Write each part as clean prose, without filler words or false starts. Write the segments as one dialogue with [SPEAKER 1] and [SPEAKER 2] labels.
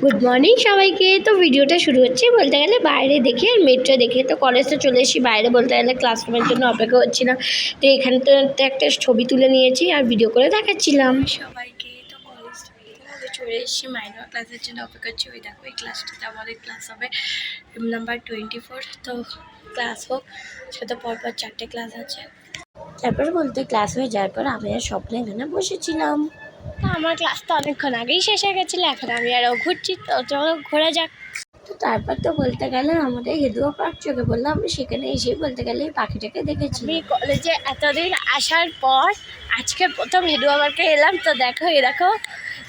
[SPEAKER 1] Good morning সবাইকে। তো ভিডিওটা শুরু হচ্ছে বলতে গেলে বাইরে দেখে আর মেট্রো দেখে। তো কলেজে চলে এসেছি, বাইরে বলতে গেলে ক্লাসরুমের জন্য অপেক্ষা করছিলাম। তো এখানে তো একটা ছবি তুলে নিয়েছি আর ভিডিও করে দেখাচ্ছিলাম সবাইকে। তো কলেজ থেকে চলে এসেছি, মাইনর ক্লাসের জন্য অপেক্ষা করছি। ওই দেখো এই ক্লাসটাতে আমাদের ক্লাস হবে নাম্বার 24। তো ক্লাস হোক, সেটা পরপর 4টে ক্লাস আছে। তারপর বলতে ক্লাস হয়ে যাওয়ার পর আমি আর স্বপ্নে এখানে বসেছিলাম। তো আমার ক্লাস তো অনেকক্ষণ আগেই শেষ হয়ে গেছিলো, এখন আমি আরও ঘুরছি। তো চলো ঘোরা যাক। তো তারপর তো বলতে গেলে আমাদের হেদুয়া পার্ক চোখে বললাম, আমি সেখানে এসে বলতে গেলে এই পাখিটাকে দেখেছি। আমি কলেজে এতদিন আসার পর আজকে প্রথম হেদুয়া পার্কে এলাম। তো দেখো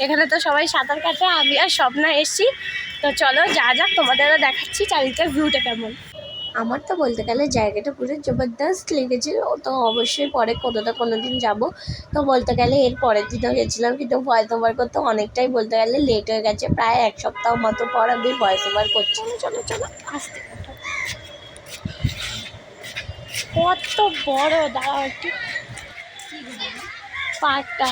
[SPEAKER 1] এখানে তো সবাই সাঁতার কাটে, আমি আর স্বপ্না এসছি। তো চলো যা যাক, তোমাদেরও দেখাচ্ছি চারিদিকের ভিউটা কেমন। আমার তো বলতে গেলে জায়গাটা পুরো জবরদস্ত লেগেছিল। তো অবশ্যই পরে কোনো দিন যাব। তো বলতে গেলে এর পরের দিনও গেছিলাম, কিন্তু ভয়েস ওভার করতে অনেকটাই বলতে গেলে লেট হয়ে গেছে। প্রায় 1 সপ্তাহ মতো পর আমি ভয়েস ওভার করছি। চলো চলো আসতে। কত বড় দাঁড়াও একটু পার্কটা।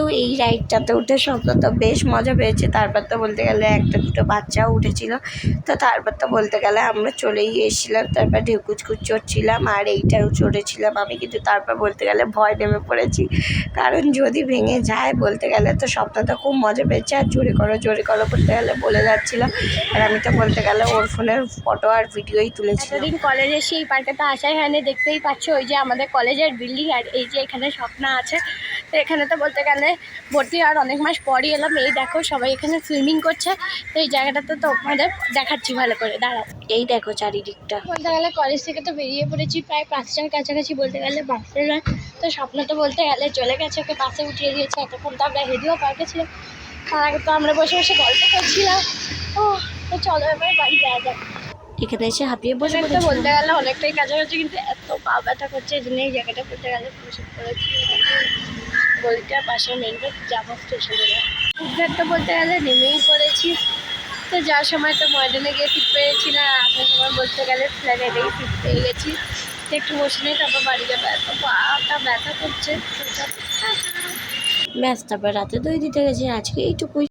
[SPEAKER 1] তো এই রাইডটাতে উঠে স্বপ্ন তো বেশ মজা পেয়েছে। তারপর তো বলতে গেলে একটা দুটো বাচ্চাও উঠেছিল। তো তারপর তো বলতে গেলে আমরা চলেই এসেছিলাম। তারপর ঢেকুচকুচ চড়ছিলাম আর এইটাও চড়েছিলাম আমি, কিন্তু তারপর বলতে গেলে ভয় নেমে পড়েছি, কারণ যদি ভেঙে যায় বলতে গেলে। তো স্বপ্নটা খুব মজা পেয়েছে আর জোরে করো বলতে গেলে বলে যাচ্ছিলাম। আর আমি তো বলতে গেলে ওর ফোনের ফটো আর ভিডিওই তুলেছি। এতদিন কলেজে এসে এই পার্কে তো আসাই হয়নি, দেখতেই পাচ্ছ ওই যে আমাদের কলেজের বিল্ডিং, আর এই যে এখানে স্বপ্না আছে। তো এখানে তো বলতে গেলে ভর্তি আর অনেক মাস পরই এলাম। এই দেখো সবাই এখানে সুইমিং করছে। তো এই জায়গাটাতে তো তোমাদের দেখাচ্ছি ভালো করে, দাঁড়াও। এই দেখো চারিদিকটা। বলতে গেলে কলেজ থেকে তো বেরিয়ে পড়েছি প্রায় 5টার কাছাকাছি বলতে গেলে বাসে নয়। তো স্বপ্ন তো বলতে গেলে চলে গেছে, ওকে বাসে উঠিয়ে দিয়েছে। এতক্ষণ তো আমরা হেদিও পার্কে ছিলাম, তার আগে তো আমরা বসে বসে গল্প করছিলাম। ও তো চলো এবার বাড়ি যাওয়া যাক। এখানে এসে হাঁপিয়ে বসে তো বলতে গেলে অনেকটাই কাছাকাছি, কিন্তু এত পা ব্যথা করছে এই জন্য এই জায়গাটা বলতে গেলে বসে পড়েছি। গলিটার পাশে মেন রোড যাবো স্টেশনে। তো বলতে গেলে নেমেই পড়েছি। তো যাওয়ার সময় তো ময়দানে গিয়ে ফিট পেয়েছি না, আসার সময় বলতে গেলে ফ্ল্যাটেই ফিট পেয়ে গেছি। তো একটু বসে নেই, তারপর বাড়ি যাবো। এত পাটা ব্যথা করছে। ব্যাস তারপর রাতে দই দিতে গেছি। আজকে এইটুকুই।